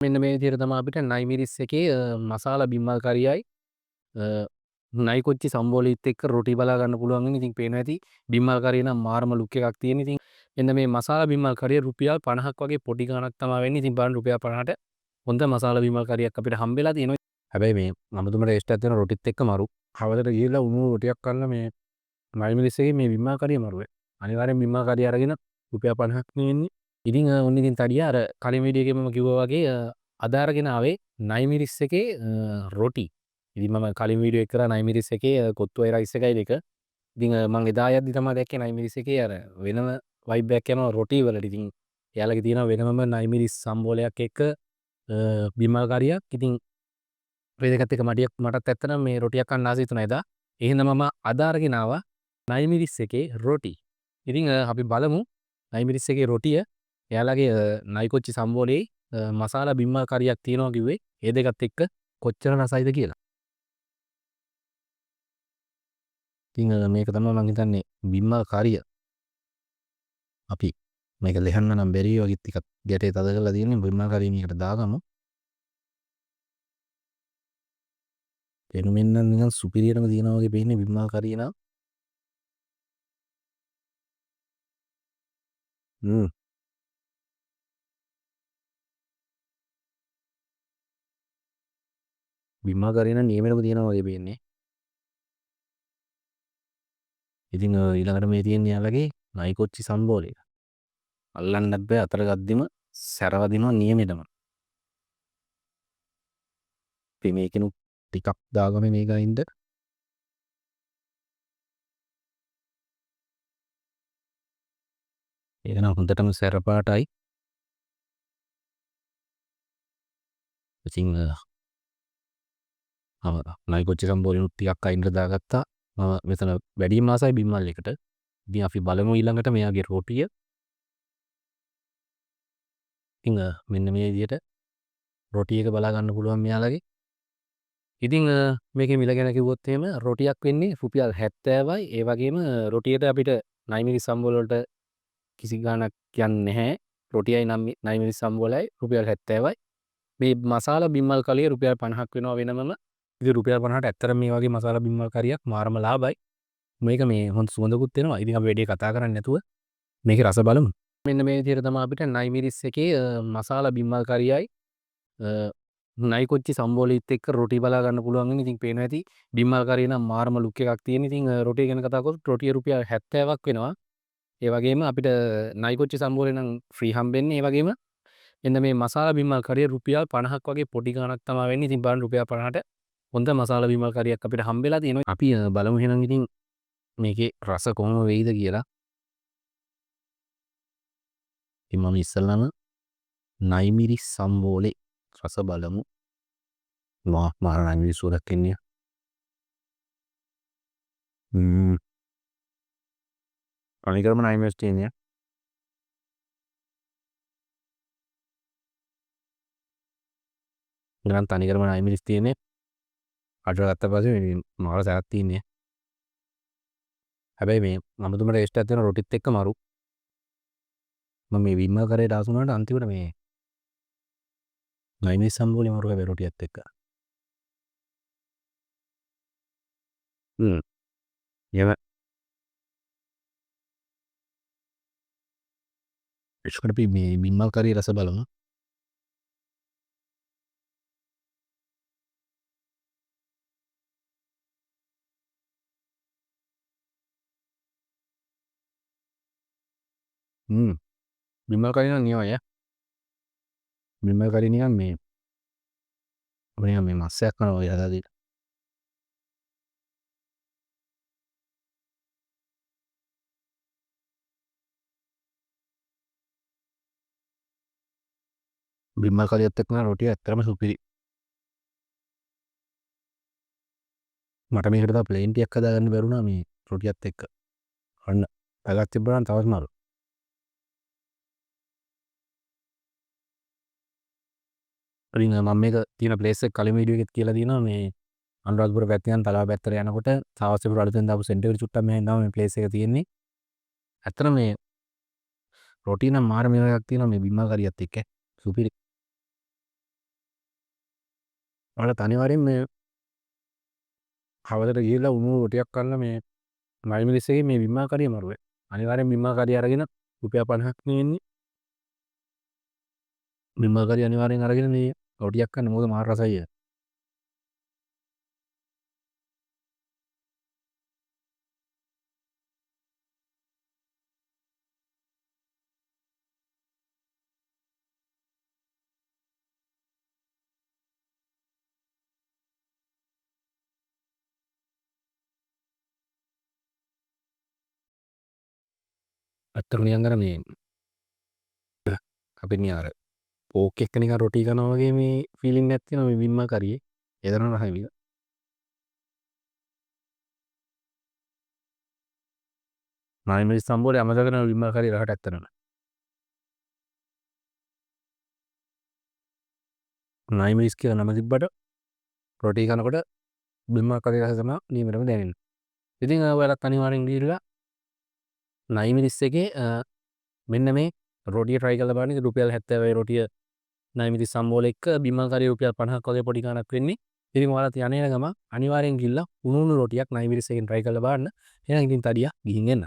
මෙන්න මේ විදිහට තමයි අපිට නයි මිරිස් එකේ මසාලා බිම්මල් කරියයි නයි කොච්චි සම්බෝලීත් එක්ක රොටි බලා ගන්න පුළුවන් වෙන. ඉතින් පේනවා ඇති බිම්මල් කරිය නම් මාරම ලුක් එකක් තියෙන. ඉතින් මෙන්න මේ මසාලා බිම්මල් කරිය රුපියල් 50ක් වගේ පොඩි ගාණක් තමයි වෙන්නේ. ඉතින් බලන්න රුපියල් 50ට හොඳ මසාලා බිම්මල් කරියක් අපිට හම්බෙලා තියෙනවා. හැබැයි මේ අමුතුම ටේස්ට් එකක් තියෙන රොටිත් එක්ක මරු. හවලට ගිහිල්ලා උණු රොටියක් කන්න මේ නයි මිරිස් එකේ මේ බිම්මල් කරිය මරුවේ. අනිවාර්යෙන් බිම්මල් කරිය අරගෙන රුපියල් 50ක් නෙවෙන්නේ. ඉතින් ඔන්න ඉතින් තඩිය අර කලින් වීඩියෝ එකේ මම කිව්වා වගේ අද අරගෙන ආවේ නයි මිරිස් එකේ රොටි. ඉතින් මම කලින් වීඩියෝ එක කරා නයි මිරිස් එකේ කොත්තු අය රයිස් එකයි දෙක. ඉතින් මම එදා යද්දි තමයි දැක්කේ නයි මිරිස් එකේ අර වෙනම වයිබ් එකක් යනවා රොටි වලට. ඉතින් එයාලගේ තියෙනවා වෙනම නයි මිරිස් සම්බෝලයක් එක්ක බිම්මල් කරියක්. ඉතින් මේ දෙකත් එක මටත් ඇත්තටම මේ රොටියක් කන්න ආසයි තුනයි එදා. ඒ හින්දා මම අද අරගෙන ආවා නයි මිරිස් එකේ රොටි. ඉතින් අපි බලමු නයි මිරිස් එකේ රොටිය එයාලගේ නයි කොච්චි සම්බෝලේ මසාලා බිම්මල් කරියක් තියෙනවා කිව්වේ. ඒ දෙකත් එක්ක කොච්චර රසයිද කියලා. ඉතින් මේක තමයි මම හිතන්නේ බිම්මල් කරිය. අපි මේක ලෙහන්න නම් බැරි වගේ ටිකක් ගැටේ තද කරලා තියෙන්නේ බිම්මල් කරිය මේකට දාගමු. පෙනුමෙන් නම් නිකන් සුපිරියටම තියෙනවා වගේ පේන්නේ බිම්මල් කරිය නම්. බිම්මල් කරිය නම් නියමෙටම තියෙනවා වගේ පේන්නේ. ඉතින් ඊළඟට මේ තියෙන්නේ යාළගේ නයි කොච්චි සම්බෝලේ. අල්ලන්නත් බෑ අතට ගද්දිම සැරවදිනවා නියමෙටම. අපි මේකෙනුත් ටිකක් දාගමු මේක අයින්ද. ඒක නම් හොඳටම සැර පාටයි. ඉතින් නයි කොච්චි සම්බෝලේනුත් ටිකක් අයින්ට දාගත්තා. මම මෙතන වැඩිම ආසයි බිම්මල් එකට. ඉතින් අපි බලමු ඊළඟට මෙයාගේ රොටිය. ඉතින් මෙන්න මේ විදිහට රොටි එක බලා ගන්න පුළුවන් මෙයාලගේ. ඉතින් මේකේ මිල ගැන කිව්වොත් එහෙම රොටියක් වෙන්නේ රුපියල් 70යි. ඒ වගේම රොටියට අපිට නයි මිරිස් සම්බෝල වලට කිසි ගාණක් යන්නේ නැහැ. රොටියයි නයි මිරිස් සම්බෝලයි රුපියල් 70යි. මේ මසාලා බිම්මල් කලිය රුපියල් 50ක් වෙනවා වෙනමම. ඉතින් රුපියල් 50ට ඇත්තට මේ වගේ මසාලා බිම්මල් කරියක් මාරම ලාභයි. මේක මේ හොඳ සුවඳකුත් එනවා. ඉතින් අපි වැඩි කතා කරන්නේ නැතුව මේකේ රස බලමු. මෙන්න මේ විදිහට තමයි අපිට නයි මිරිස් එකේ මසාලා බිම්මල් කරියයි නයි කොච්චි සම්බෝලීත් එක්ක රොටි බලා ගන්න පුළුවන් වෙන. ඉතින් පේනවා ඇති බිම්මල් කරිය නම් මාරම ලුක් එකක් තියෙන. ඉතින් රොටිය ගැන කතා කරොත් රොටිය රුපියල් 70ක් වෙනවා. ඒ වගේම අපිට නයි කොච්චි සම්බෝලේ නම් ෆ්‍රී හම්බෙන්නේ. ඒ වගේම එන්න මේ මසාලා බිම්මල් කරිය රුපියල් 50ක් වගේ පොඩි ගාණක් තමයි වෙන්නේ. ඉතින් බලන්න රුපියල් 50ට හොඳ මසාලා බිම්මල් කරියක් අපිට හම්බෙලා තියෙනවා. අපි බලමු එහෙනම් ඉතින් මේකේ රස කොහොම වෙයිද කියලා. ඉතින් මම ඉස්සල්ලාම නයි මිරිස් සම්බෝලේ රස බලමු. මාර නයි මිරිස් සුවඳක් එන්නේ. අනිකරම නයි මිරිස් තියෙන්නේ. නිකන් තනිකරම නයි මිරිස් තියෙන්නේ. අඩට ගත්ත පස්සේ මාර සැරක් තියෙන්නේ. හැබැයි මේ අමුතුම ටේස්ට් එකක් තියෙන රොටිත් එක්ක මරු. මම මේ බිම්මල් කරේට ආස වුණාට අන්තිමට මේ නයි මිරිස් සම්බෝලේ මරු හැබැයි රොටියත් එක්ක. එහෙම ඒකට අපි මේ බිම්මල් කරිය රස බලමු. බිම්මල් කරිය නම් නියමයි ඈ. බිම්මල් කරිය නිකන් මේ අපේ මේ මස්සයක් කරනවා වගේ හදලා තියෙනවා. බිම්මල් කරියත් එක්ක නම් රොටිය ඇත්තටම සුපිරි. මට මේකට තව ප්ලේන් ටිකක් හදාගන්න බැරුණා මේ රොටියත් එක්ක. අන්න පැලක් තිබ්බා නම් තවත් මරු. ඉතින් මම මේක තියෙන ප්ලේස් එක කලින් වීඩියෝ එකෙත් කියලා තියෙනවා මේ අනුරාධපුර පැත්තේ යන තලාව පැත්තට යනකොට සාවස්තිපුර අලුතෙන් දාපු සෙන්ටර් එකට චුට්ටක් මෙහෙන් තමයි මේ ප්ලේස් එක තියෙන්නේ. ඇත්තටම මේ රොටි නම් මාර මේව එකක් තියෙනවා මේ බිම්මල් කරියත් එක්ක. සුපිරි. ඔයාලත් අනිවාර්යෙන් මේ හවසට ගිහිල්ලා උණු රොටියක් කන්න මේ නයි මිරිස් එකේ මේ බිම්මාකාරිය මරුවේ. අනිවාර්යෙන් බිම්මාකාරිය අරගෙන රුපියල් 50ක් නේ එන්නේ. බිම්මාකාරිය අනිවාර්යෙන් අරගෙන මේ රොටියක් කන්න මොකද මාර රසයි. ඇත්තටම නිකන් අර මේ අපි නිකන් අර පෝක් එක්ක නිකන් රොටි කනවා වගේ මේ ෆීලිං එකක් තියෙනවා මේ බිම්මාකාරියේ. ඒ තරම් රසයි මේක. නයි මිරිස් සම්බෝලේ අමතක කරන බිම්මාකාරිය රහට ඇත්තටම. නයි මිරිස් කියලා නම තිබ්බට රොටි කනකොට බිම්මාකාරිය රස තමයි නියමටම දැනෙන්නේ. ඉතින් ඔයාලත් අනිවාර්යෙන් ගිහිල්ලා නයි මිරිස් එකේ මෙන්න මේ රොටිය try කරලා බලන්න. ඉතින් රුපියල් 70යි රොටිය නයි මිරිස් සම්බෝල එක්ක බිම්මාකාරිය රුපියල් 50ක් වගේ පොඩි ගාණක් වෙන්නේ. ඉතින් ඔයාලත් යන ගමන් අනිවාර්යෙන් ගිහිල්ලා උණු උණු රොටියක් නයි මිරිස් එකෙන් try කරලා බලන්න. එහෙනම් ඉතින් තඩියා ගිහින් එන්න.